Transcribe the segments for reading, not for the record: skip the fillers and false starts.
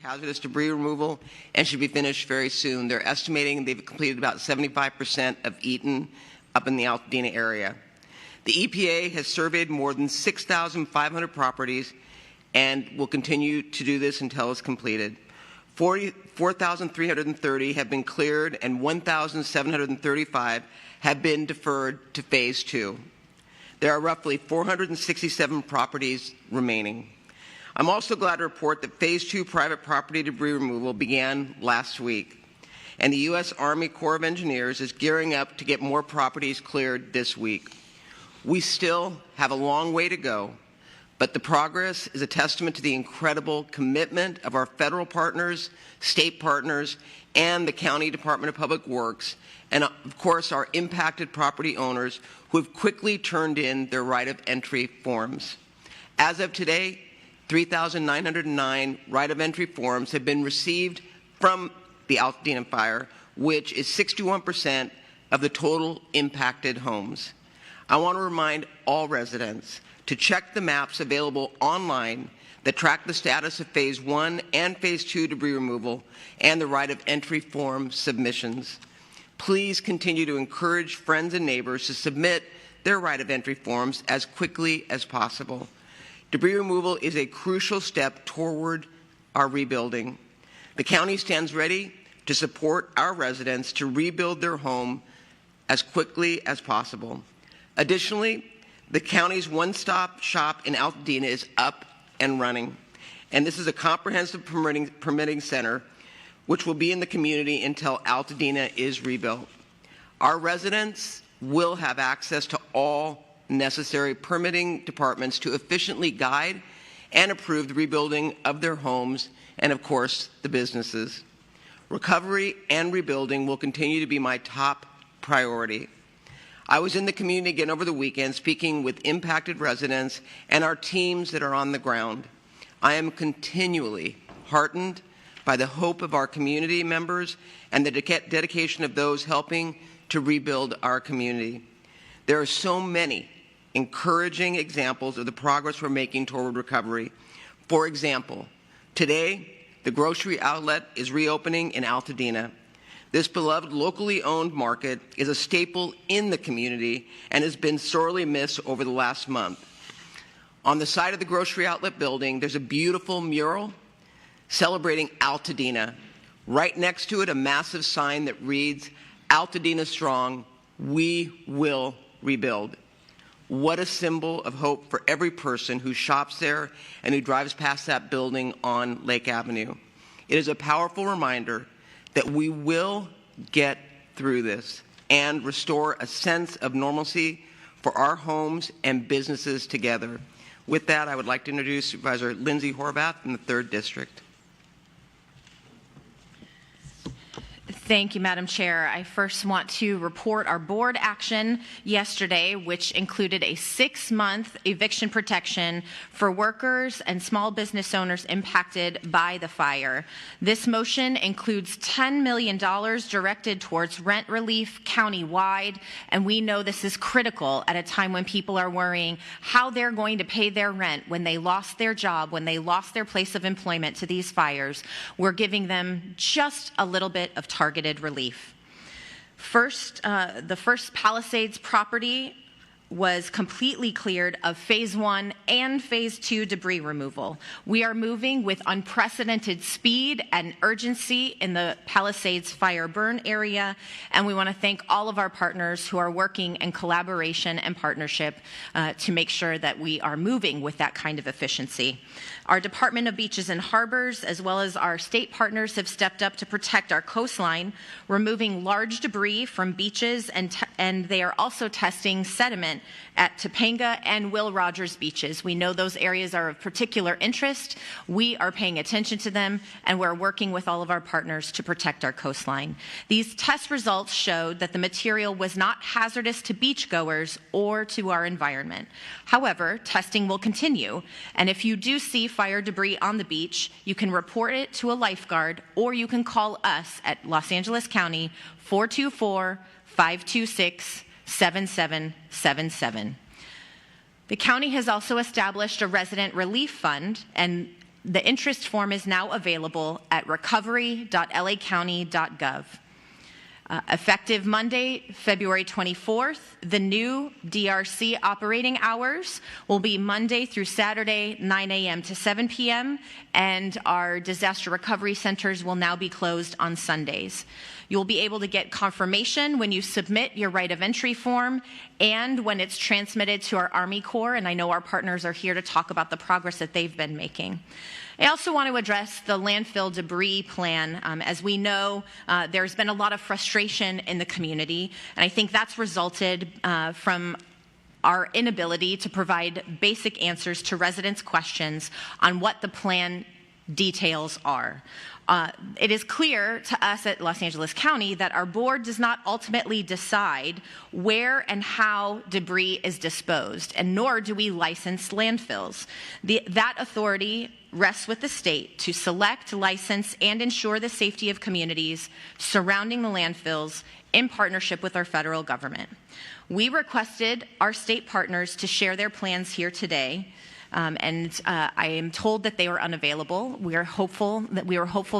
hazardous debris removal and should be finished very soon. They're estimating they've completed about 75% of Eaton up in the Altadena area. The EPA has surveyed more than 6,500 properties and will continue to do this until it's completed. 4,330 have been cleared and 1,735 have been deferred to Phase 2. There are roughly 467 properties remaining. I'm also glad to report that Phase 2 private property debris removal began last week, and the U.S. Army Corps of Engineers is gearing up to get more properties cleared this week. We still have a long way to go, but the progress is a testament to the incredible commitment of our federal partners, state partners, and the County Department of Public Works, and of course our impacted property owners who have quickly turned in their right of entry forms. As of today, 3,909 right of entry forms have been received from the Altadena fire, which is 61% of the total impacted homes. I want to remind all residents to check the maps available online that track the status of Phase 1 and Phase 2 debris removal and the right of entry form submissions. Please continue to encourage friends and neighbors to submit their right of entry forms as quickly as possible. Debris removal is a crucial step toward our rebuilding. The county stands ready to support our residents to rebuild their home as quickly as possible. Additionally, the county's one-stop shop in Altadena is up and running, and this is a comprehensive permitting center which will be in the community until Altadena is rebuilt. Our residents will have access to all necessary permitting departments to efficiently guide and approve the rebuilding of their homes and, of course, the businesses. Recovery and rebuilding will continue to be my top priority. I was in the community again over the weekend speaking with impacted residents and our teams that are on the ground. I am continually heartened by the hope of our community members and the dedication of those helping to rebuild our community. There are so many encouraging examples of the progress we're making toward recovery. For example, today, the grocery outlet is reopening in Altadena. This beloved locally owned market is a staple in the community and has been sorely missed over the last month. On the side of the grocery outlet building, there's a beautiful mural celebrating Altadena. Right next to it, a massive sign that reads, "Altadena strong, we will rebuild." What a symbol of hope for every person who shops there and who drives past that building on Lake Avenue. It is a powerful reminder that we will get through this and restore a sense of normalcy for our homes and businesses together. With that, I would like to introduce Supervisor Lindsay Horvath from the 3rd District. Thank you, Madam Chair. I first want to report our board action yesterday, which included a 6-month eviction protection for workers and small business owners impacted by the fire. This motion includes $10 million directed towards rent relief countywide, and we know this is critical at a time when people are worrying how they're going to pay their rent when they lost their job, when they lost their place of employment to these fires. We're giving them just a little bit of targeted relief. First, the first Palisades property was completely cleared of Phase 1 and Phase 2 debris removal. We are moving with unprecedented speed and urgency in the Palisades fire burn area, and we want to thank all of our partners who are working in collaboration and partnership to make sure that we are moving with that kind of efficiency. Our Department of Beaches and Harbors, as well as our state partners, have stepped up to protect our coastline, removing large debris from beaches, and they are also testing sediment at Topanga and Will Rogers beaches. We know those areas are of particular interest. We are paying attention to them, and we're working with all of our partners to protect our coastline. These test results showed that the material was not hazardous to beachgoers or to our environment. However, testing will continue, and if you do see fire debris on the beach, you can report it to a lifeguard, or you can call us at Los Angeles County 424-526-7777. The county has also established a resident relief fund, and The interest form is now available at recovery.lacounty.gov. Effective Monday, February 24th, the new DRC operating hours will be Monday through Saturday, 9 a.m. to 7 p.m., and our disaster recovery centers will now be closed on Sundays. You'll be able to get confirmation when you submit your right of entry form and when it's transmitted to our Army Corps, and I know our partners are here to talk about the progress that they've been making. I also want to address the landfill debris plan. As we know, there's been a lot of frustration in the community, and I think that's resulted from our inability to provide basic answers to residents' questions on what the plan details are. It is clear to us at Los Angeles County that our board does not ultimately decide where and how debris is disposed, and nor do we license landfills. That authority rests with the state to select, license, and ensure the safety of communities surrounding the landfills in partnership with our federal government. We requested our state partners to share their plans here today. And I am told that they were unavailable. We were hopeful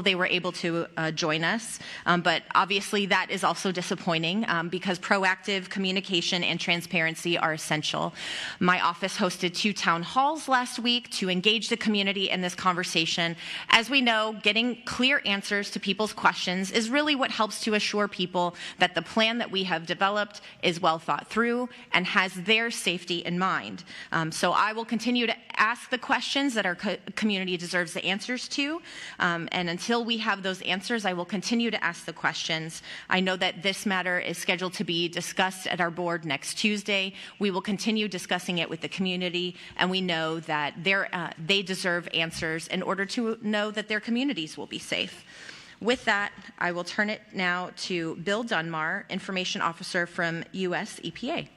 they were able to join us, but obviously that is also disappointing because proactive communication and transparency are essential. My office hosted 2 town halls last week to engage the community in this conversation. As we know, getting clear answers to people's questions is really what helps to assure people that the plan that we have developed is well thought through and has their safety in mind. So I will continue to ask the questions that our community deserves the answers to, and until we have those answers, I will continue to ask the questions. I know that this matter is scheduled to be discussed at our board next Tuesday. We will continue discussing it with the community, and we know that they deserve answers in order to know that their communities will be safe. With that, I will turn it now to Bill Dunbar, Information Officer from U.S. EPA.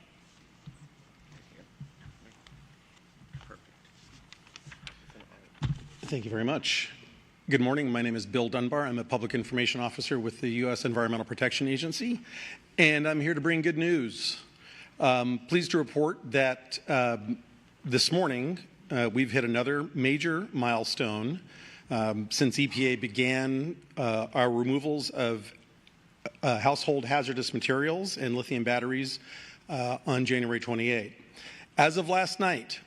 Thank you very much. Good morning. My name is Bill Dunbar. I'm a Public Information Officer with the U.S. Environmental Protection Agency, and I'm here to bring good news. Pleased to report that this morning we've hit another major milestone since EPA began our removals of household hazardous materials and lithium batteries on January 28. As of last night,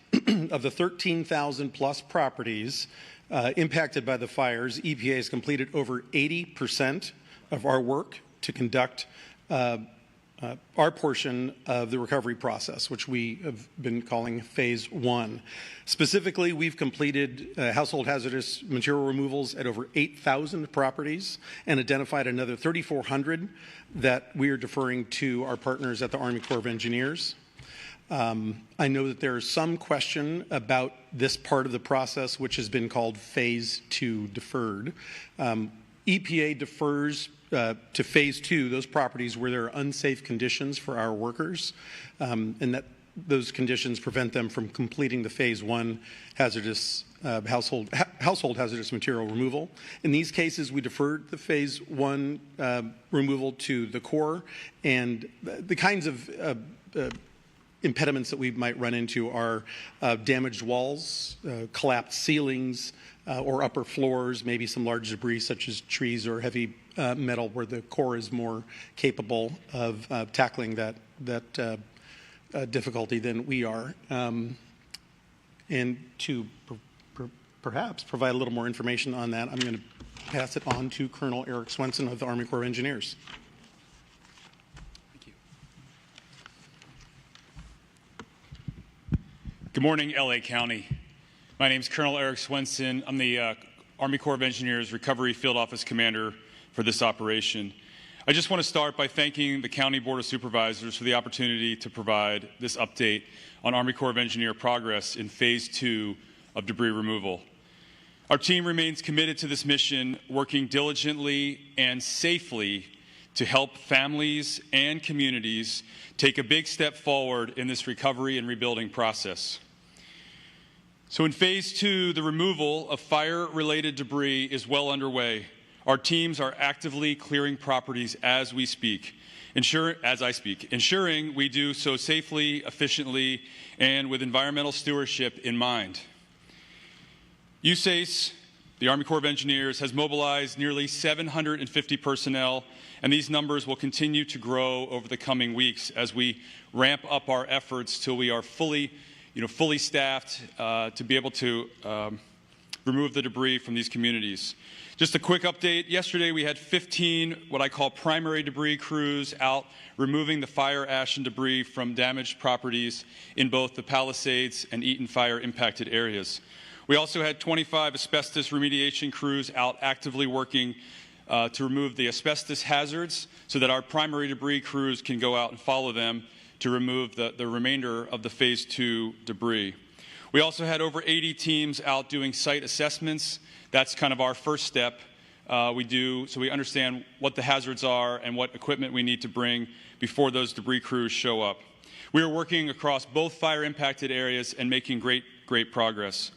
of the 13,000 plus properties impacted by the fires, EPA has completed over 80% of our work to conduct our portion of the recovery process, which we have been calling Phase 1. Specifically, we've completed household hazardous material removals at over 8,000 properties and identified another 3,400 that we are deferring to our partners at the Army Corps of Engineers. I know that there is some question about this part of the process, which has been called Phase 2 deferred. EPA defers to Phase 2 those properties where there are unsafe conditions for our workers, and that those conditions prevent them from completing the Phase 1 hazardous household hazardous material removal. In these cases, we deferred the Phase 1 removal to the Corps, and the kinds of impediments that we might run into are damaged walls, collapsed ceilings, or upper floors, maybe some large debris such as trees or heavy metal, where the Corps is more capable of tackling that difficulty than we are. And to perhaps provide a little more information on that, I'm going to pass it on to Colonel Eric Swenson of the Army Corps of Engineers. Good morning, LA County. My name is Colonel Eric Swenson. I'm the Army Corps of Engineers Recovery Field Office Commander for this operation. I just want to start by thanking the County Board of Supervisors for the opportunity to provide this update on Army Corps of Engineer progress in Phase 2 of debris removal. Our team remains committed to this mission, working diligently and safely to help families and communities take a big step forward in this recovery and rebuilding process. So in Phase 2, the removal of fire-related debris is well underway. Our teams are actively clearing properties as we speak, ensuring we do so safely, efficiently, and with environmental stewardship in mind. USACE, the Army Corps of Engineers, has mobilized nearly 750 personnel, and these numbers will continue to grow over the coming weeks as we ramp up our efforts till we are fully staffed to be able to remove the debris from these communities. Just a quick update. Yesterday we had 15 what I call primary debris crews out removing the fire ash and debris from damaged properties in both the Palisades and Eaton fire impacted areas. We also had 25 asbestos remediation crews out actively working to remove the asbestos hazards so that our primary debris crews can go out and follow them to remove the remainder of the Phase 2 debris. We also had over 80 teams out doing site assessments. That's kind of our first step so we understand what the hazards are and what equipment we need to bring before those debris crews show up. We are working across both fire impacted areas and making great progress.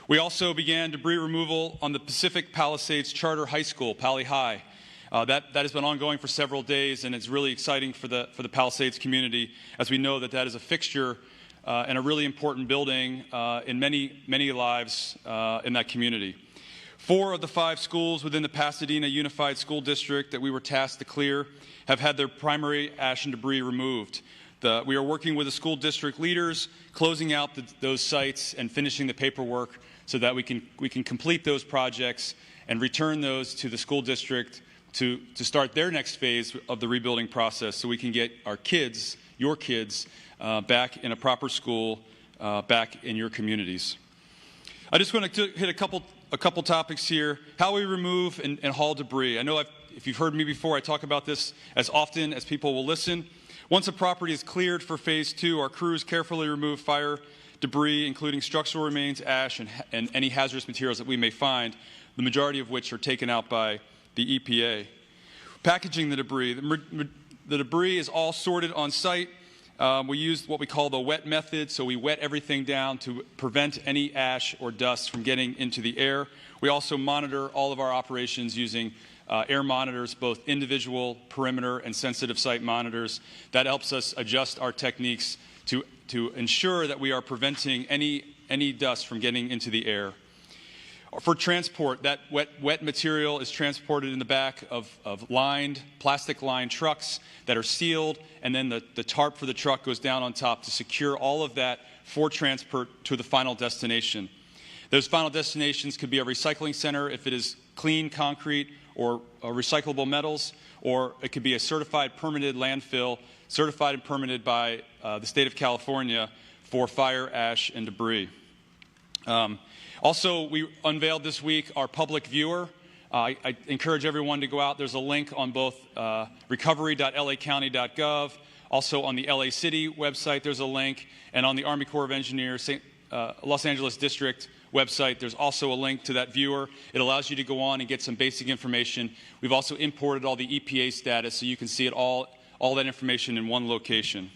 We also began debris removal on the Pacific Palisades Charter High School, Pali High. That has been ongoing for several days, and it's really exciting for the Palisades community, as we know that is a fixture and a really important building in many lives in that community. 4 of the 5 schools within the Pasadena Unified School District that we were tasked to clear have had their primary ash and debris removed. We are working with the school district leaders, closing out those sites and finishing the paperwork so that we can complete those projects and return those to the school district to start their next phase of the rebuilding process so we can get our kids, your kids, back in a proper school, back in your communities. I just want to hit a couple topics here. How we remove and haul debris. I know if you've heard me before, I talk about this as often as people will listen. Once a property is cleared for Phase 2, our crews carefully remove fire debris, including structural remains, ash, and any hazardous materials that we may find, the majority of which are taken out by the EPA. Packaging the debris. The debris is all sorted on site. We use what we call the wet method, so we wet everything down to prevent any ash or dust from getting into the air. We also monitor all of our operations using air monitors, both individual, perimeter, and sensitive site monitors. That helps us adjust our techniques to ensure that we are preventing any dust from getting into the air. For transport, that wet material is transported in the back of plastic-lined trucks that are sealed, and then the tarp for the truck goes down on top to secure all of that for transport to the final destination. Those final destinations could be a recycling center if it is clean concrete or recyclable metals, or it could be a certified permitted landfill, certified and permitted by the state of California for fire, ash, and debris. Also, we unveiled this week our public viewer. I encourage everyone to go out. There's a link on both recovery.lacounty.gov. Also on the LA City website, there's a link. And on the Army Corps of Engineers Los Angeles District website, there's also a link to that viewer. It allows you to go on and get some basic information. We've also imported all the EPA status so you can see it all that information in one location.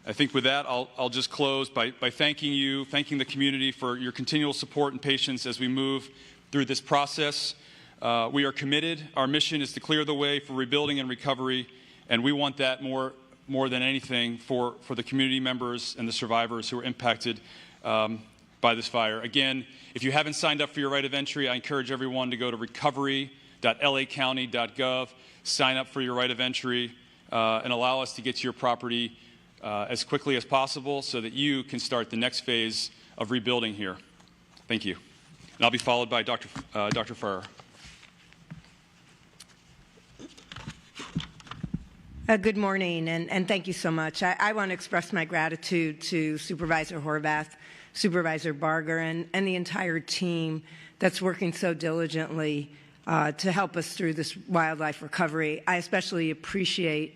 I think with that, I'll just close by thanking you, thanking the community for your continual support and patience as we move through this process. We are committed. Our mission is to clear the way for rebuilding and recovery, and we want that more than anything for the community members and the survivors who are impacted by this fire. Again, if you haven't signed up for your right of entry, I encourage everyone to go to recovery.lacounty.gov, sign up for your right of entry, and allow us to get to your property as quickly as possible so that you can start the next phase of rebuilding here. Thank you. And I'll be followed by Dr. Farrer. Good morning, and thank you so much. I want to express my gratitude to Supervisor Horvath, Supervisor Barger, and the entire team that's working so diligently to help us through this wildlife recovery. I especially appreciate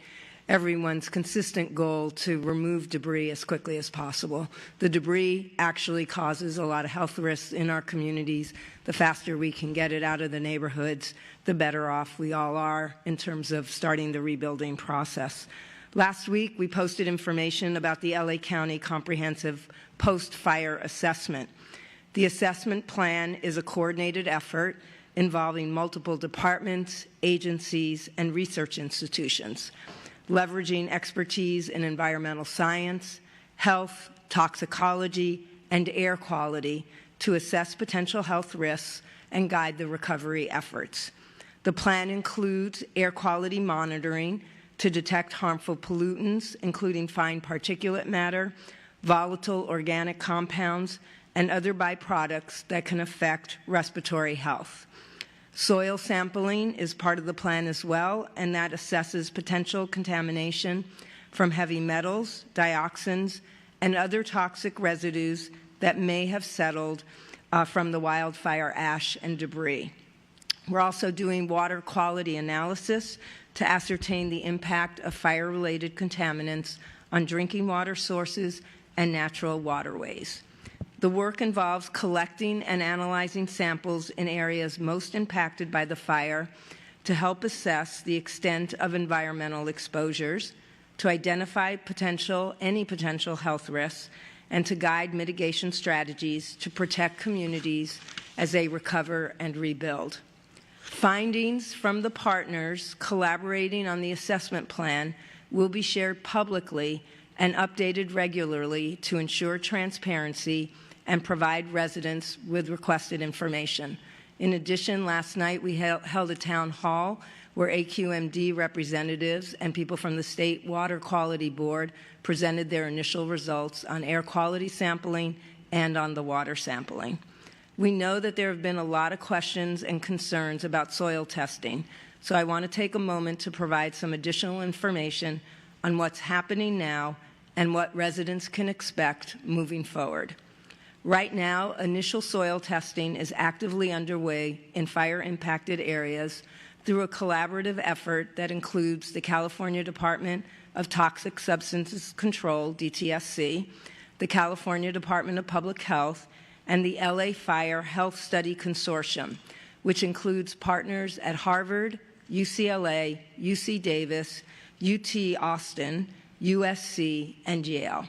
everyone's consistent goal to remove debris as quickly as possible. The debris actually causes a lot of health risks in our communities. The faster we can get it out of the neighborhoods, the better off we all are in terms of starting the rebuilding process. Last week, we posted information about the LA County Comprehensive Post-Fire Assessment. The assessment plan is a coordinated effort involving multiple departments, agencies, and research institutions, leveraging expertise in environmental science, health, toxicology, and air quality to assess potential health risks and guide the recovery efforts. The plan includes air quality monitoring to detect harmful pollutants, including fine particulate matter, volatile organic compounds, and other byproducts that can affect respiratory health. Soil sampling is part of the plan as well, and that assesses potential contamination from heavy metals, dioxins, and other toxic residues that may have settled from the wildfire ash and debris. We're also doing water quality analysis to ascertain the impact of fire-related contaminants on drinking water sources and natural waterways. The work involves collecting and analyzing samples in areas most impacted by the fire to help assess the extent of environmental exposures, to identify any potential health risks, and to guide mitigation strategies to protect communities as they recover and rebuild. Findings from the partners collaborating on the assessment plan will be shared publicly and updated regularly to ensure transparency and provide residents with requested information. In addition, last night we held a town hall where AQMD representatives and people from the State Water Quality Board presented their initial results on air quality sampling and on the water sampling. We know that there have been a lot of questions and concerns about soil testing, so I want to take a moment to provide some additional information on what's happening now and what residents can expect moving forward. Right now, initial soil testing is actively underway in fire-impacted areas through a collaborative effort that includes the California Department of Toxic Substances Control, DTSC, the California Department of Public Health, and the LA Fire Health Study Consortium, which includes partners at Harvard, UCLA, UC Davis, UT Austin, USC, and Yale.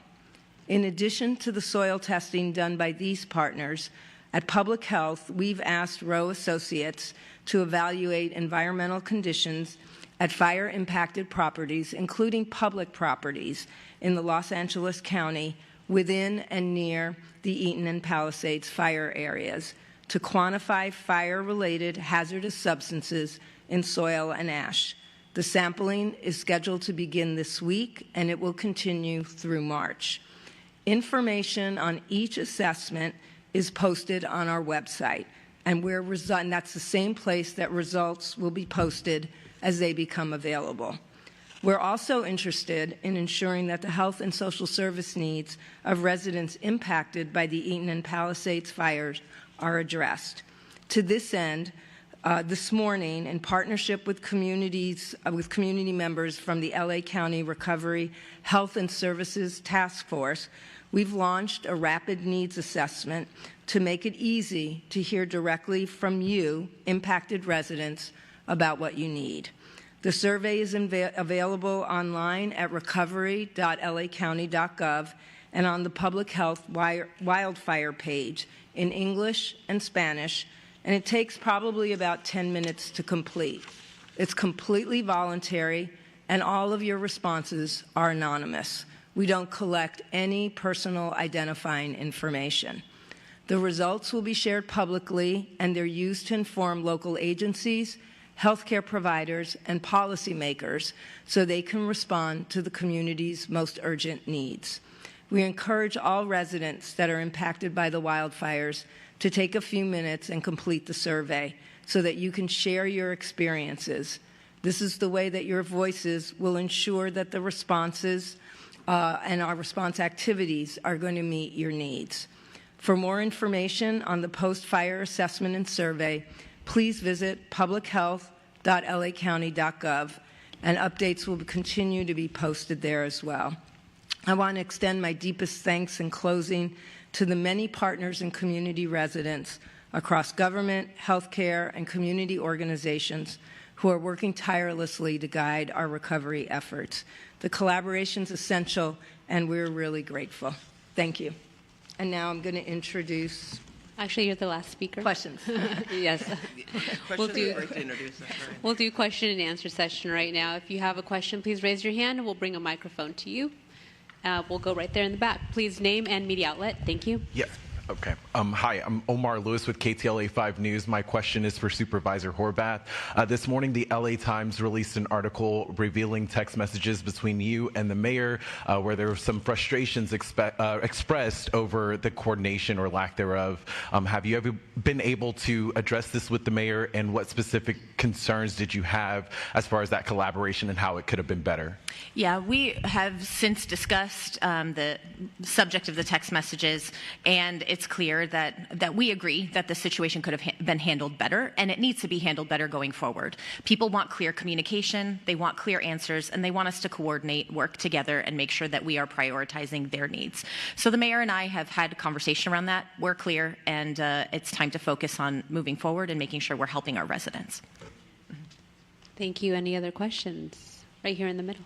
In addition to the soil testing done by these partners, at Public Health, we've asked Rowe Associates to evaluate environmental conditions at fire-impacted properties, including public properties in the Los Angeles County within and near the Eaton and Palisades fire areas to quantify fire-related hazardous substances in soil and ash. The sampling is scheduled to begin this week, and it will continue through March. Information on each assessment is posted on our website, and that's the same place that results will be posted as they become available. We're also interested in ensuring that the health and social service needs of residents impacted by the Eaton and Palisades fires are addressed. To this end, this morning, in partnership with community members from the LA County Recovery Health and Services Task Force, we've launched a rapid needs assessment to make it easy to hear directly from you, impacted residents, about what you need. The survey is available online at recovery.lacounty.gov and on the Public Health Wildfire page in English and Spanish, and it takes probably about 10 minutes to complete. It's completely voluntary, and all of your responses are anonymous. We don't collect any personal identifying information. The results will be shared publicly, and they're used to inform local agencies, healthcare providers, and policymakers so they can respond to the community's most urgent needs. We encourage all residents that are impacted by the wildfires to take a few minutes and complete the survey so that you can share your experiences. This is the way that your voices will ensure that the responses and our response activities are going to meet your needs. For more information on the post-fire assessment and survey, please visit publichealth.lacounty.gov, and updates will continue to be posted there as well. I want to extend my deepest thanks in closing to the many partners and community residents across government, healthcare, and community organizations who are working tirelessly to guide our recovery efforts. The collaboration is essential, and we're really grateful. Thank you. And now I'm going to introduce... Actually, you're the last speaker. Questions. Yes. We'll do question and answer session right now. If you have a question, please raise your hand, and we'll bring a microphone to you. We'll go right there in the back. Please name and media outlet. Thank you. Yeah. Okay. Hi, I'm Omar Lewis with KTLA 5 News. My question is for Supervisor Horvath. This morning, the LA Times released an article revealing text messages between you and the mayor where there were some frustrations expressed over the coordination or lack thereof. Have you ever been able to address this with the mayor, and what specific concerns did you have as far as that collaboration and how it could have been better? Yeah, we have since discussed the subject of the text messages, and it's clear that we agree that the situation could have been handled better, and it needs to be handled better going forward. People want clear communication, they want clear answers, and they want us to coordinate, work together, and make sure that we are prioritizing their needs. So the mayor and I have had a conversation around that. We're clear, and it's time to focus on moving forward and making sure we're helping our residents. Thank you. Any other questions? Right here in the middle.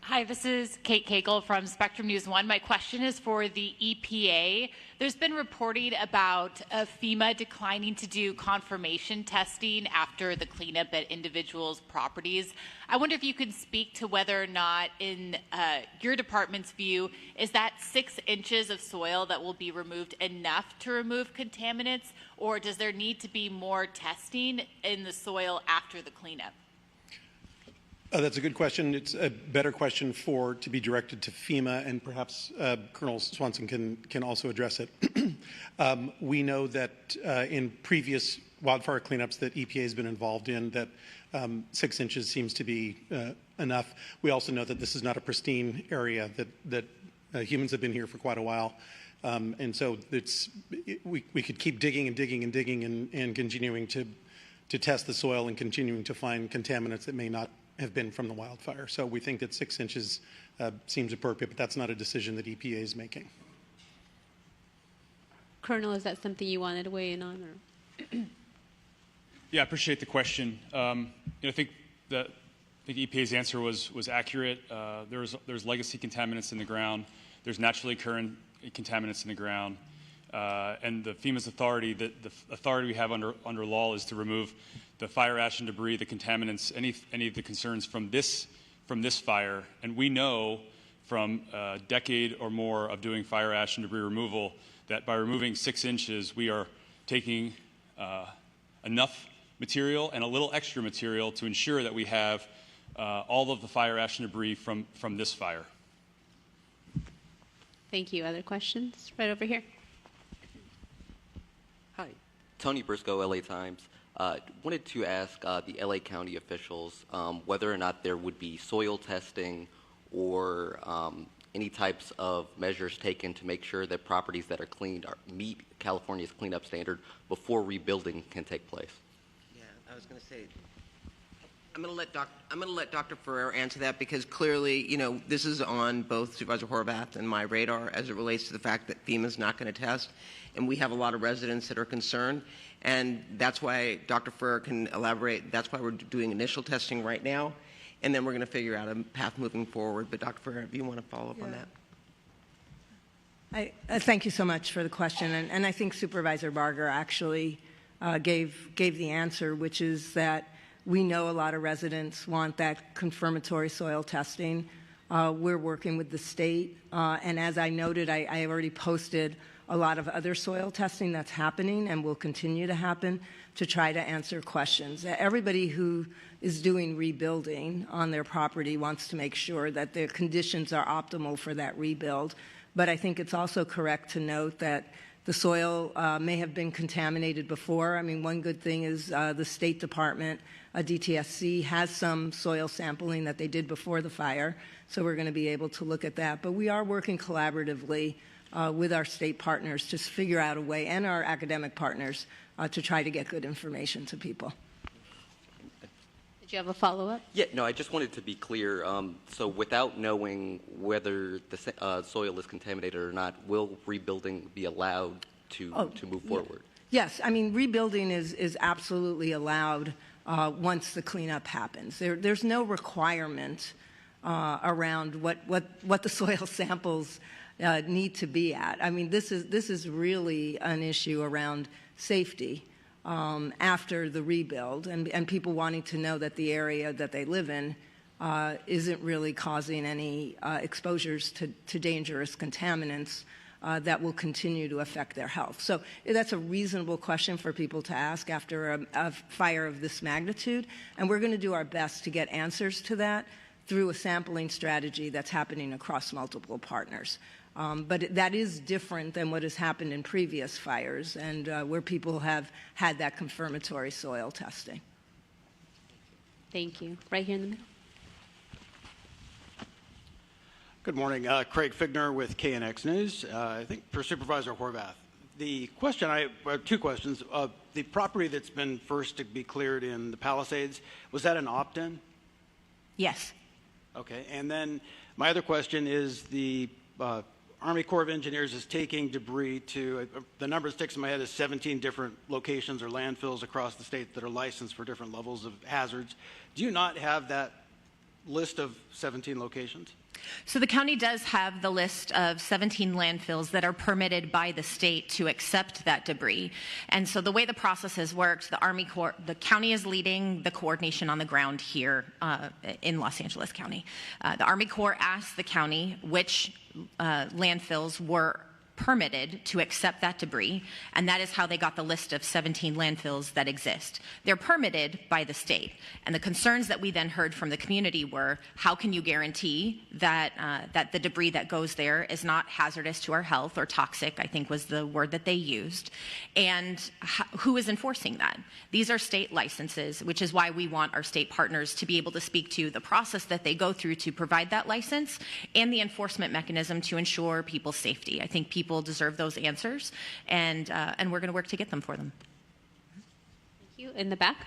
Hi, this is Kate Cagle from Spectrum News 1. My question is for the EPA. There's been reporting about FEMA declining to do confirmation testing after the cleanup at individuals' properties. I wonder if you could speak to whether or not, in your department's view, is that 6 inches of soil that will be removed enough to remove contaminants, or does there need to be more testing in the soil after the cleanup? That's a good question. It's a better question to be directed to FEMA, and perhaps Colonel Swanson can also address it. We know that in previous wildfire cleanups that EPA has been involved in, that 6 inches seems to be enough. We also know that this is not a pristine area, that humans have been here for quite a while. And so we could keep digging and digging and digging and continuing to test the soil and continuing to find contaminants that may not have been from the wildfire. So we think that 6 inches seems appropriate, but that's not a decision that EPA is making. Colonel, is that something you wanted to weigh in on? Or? Yeah, I appreciate the question. I think EPA's answer was accurate. There's legacy contaminants in the ground. There's naturally occurring contaminants in the ground. And the FEMA's authority, the authority we have under law is to remove the fire ash and debris, the contaminants, any of the concerns from this fire. And we know from a decade or more of doing fire ash and debris removal that by removing 6 inches, we are taking enough material and a little extra material to ensure that we have all of the fire ash and debris from this fire. Thank you. Other questions? Right over here. Hi, Tony Briscoe, LA Times. Wanted to ask the LA County officials whether or not there would be soil testing or any types of measures taken to make sure that properties that are cleaned meet California's cleanup standard before rebuilding can take place. Yeah, I was going to say, I'm going to let Dr. Ferrer answer that, because clearly, this is on both Supervisor Horvath and my radar as it relates to the fact that FEMA's not going to test, and we have a lot of residents that are concerned, and that's why Dr. Ferrer can elaborate. That's why we're doing initial testing right now, and then we're going to figure out a path moving forward. But Dr. Ferrer, if you want to follow up on that. I thank you so much for the question, and I think Supervisor Barger actually gave the answer, which is that we know a lot of residents want that confirmatory soil testing. We're working with the state, and as I noted, I already posted a lot of other soil testing that's happening and will continue to happen to try to answer questions. Everybody who is doing rebuilding on their property wants to make sure that their conditions are optimal for that rebuild, but I think it's also correct to note that the soil may have been contaminated before. I mean, one good thing is the State Department, DTSC, has some soil sampling that they did before the fire, so we're going to be able to look at that. But we are working collaboratively with our state partners to figure out a way, and our academic partners, to try to get good information to people. Did you have a follow-up? Yeah, no, I just wanted to be clear. So without knowing whether the soil is contaminated or not, will rebuilding be allowed to move forward? Yes, I mean, rebuilding is absolutely allowed once the cleanup happens. There's no requirement around what the soil samples need to be at. I mean, this is really an issue around safety after the rebuild, and people wanting to know that the area that they live in isn't really causing any exposures to dangerous contaminants that will continue to affect their health. So that's a reasonable question for people to ask after a fire of this magnitude, and we're going to do our best to get answers to that through a sampling strategy that's happening across multiple partners. But that is different than what has happened in previous fires and where people have had that confirmatory soil testing. Thank you. Right here in the middle. Good morning. Craig Figner with KNX News. I think for Supervisor Horvath. The question, I have two questions. The property that's been first to be cleared in the Palisades, was that an opt-in? Yes. Okay. And then my other question is the Army Corps of Engineers is taking debris to, the number that sticks in my head is 17 different locations or landfills across the state that are licensed for different levels of hazards. Do you not have that list of 17 locations? So the county does have the list of 17 landfills that are permitted by the state to accept that debris. And so the way the process has worked, the county is leading the coordination on the ground here in Los Angeles County. The Army Corps asked the county which landfills were permitted to accept that debris, and that is how they got the list of 17 landfills that exist. They're permitted by the state, and the concerns that we then heard from the community were, how can you guarantee that that the debris that goes there is not hazardous to our health or toxic, I think was the word that they used, and who is enforcing that? These are state licenses, which is why we want our state partners to be able to speak to the process that they go through to provide that license and the enforcement mechanism to ensure people's safety. I think people deserve those answers, and we're going to work to get them for them. Thank you. In the back.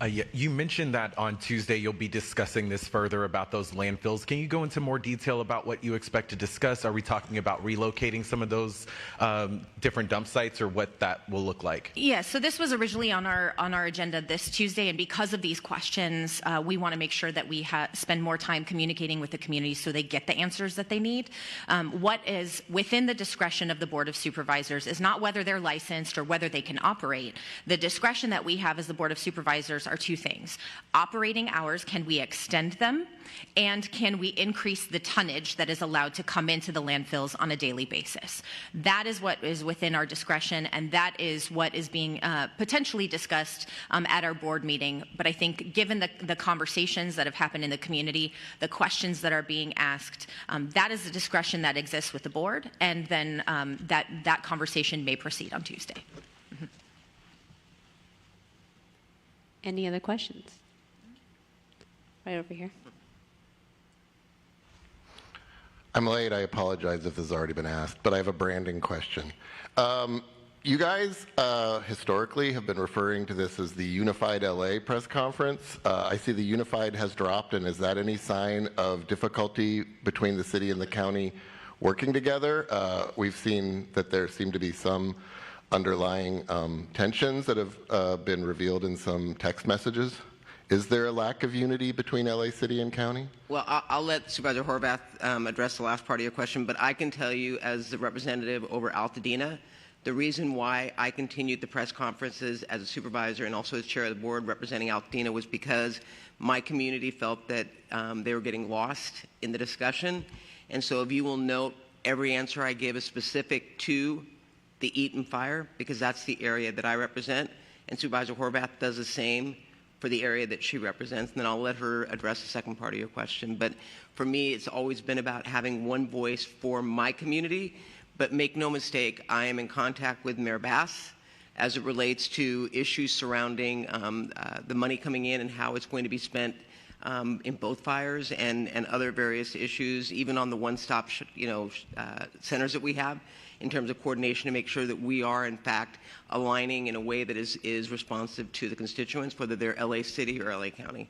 Yeah, you mentioned that on Tuesday you'll be discussing this further about those landfills. Can you go into more detail about what you expect to discuss? Are we talking about relocating some of those different dump sites, or what that will look like? Yeah, so this was originally on our agenda this Tuesday, and because of these questions, we want to make sure that we spend more time communicating with the community so they get the answers that they need. What is within the discretion of the Board of Supervisors is not whether they're licensed or whether they can operate. The discretion that we have as the Board of Supervisors are two things. Operating hours, can we extend them? And can we increase the tonnage that is allowed to come into the landfills on a daily basis? That is what is within our discretion, and that is what is being potentially discussed at our board meeting. But I think given the conversations that have happened in the community, the questions that are being asked, that is the discretion that exists with the board, and then that conversation may proceed on Tuesday. Any other questions? Right over here. I'm late. I apologize if this has already been asked, but I have a branding question. You guys historically have been referring to this as the Unified LA press conference. I see the Unified has dropped, and is that any sign of difficulty between the city and the county working together? We've seen that there seem to be some underlying tensions that have been revealed in some text messages. Is there a lack of unity between LA City and County? Well, I'll let Supervisor Horvath address the last part of your question, but I can tell you as the representative over Altadena, the reason why I continued the press conferences as a supervisor and also as chair of the board representing Altadena was because my community felt that they were getting lost in the discussion. And so if you will note, every answer I give is specific to the Eaton fire, because that's the area that I represent, and Supervisor Horvath does the same for the area that she represents, and then I'll let her address the second part of your question. But for me, it's always been about having one voice for my community, but make no mistake, I am in contact with Mayor Bass as it relates to issues surrounding the money coming in and how it's going to be spent in both fires and other various issues, even on the one-stop centers that we have, in terms of coordination to make sure that we are, in fact, aligning in a way that is responsive to the constituents, whether they're LA City or LA County.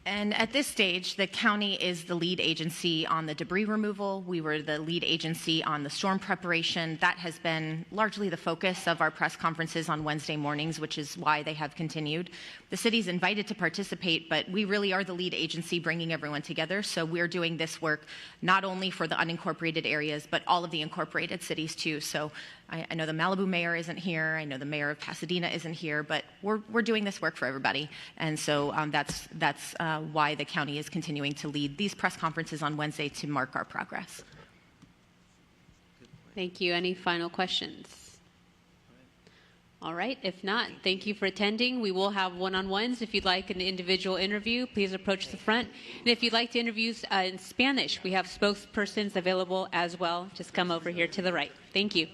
And at this stage, the county is the lead agency on the debris removal. We were the lead agency on the storm preparation. That has been largely the focus of our press conferences on Wednesday mornings, which is why they have continued. The city's invited to participate, but we really are the lead agency bringing everyone together. So we're doing this work not only for the unincorporated areas, but all of the incorporated cities too. So I know the Malibu mayor isn't here. I know the mayor of Pasadena isn't here, but we're doing this work for everybody. And so that's why the county is continuing to lead these press conferences on Wednesday to mark our progress. Thank you. Any final questions? All right. If not, thank you for attending. We will have one-on-ones. If you'd like an individual interview, please approach the front. And if you'd like to interview in Spanish, we have spokespersons available as well. Just come over here to the right. Thank you.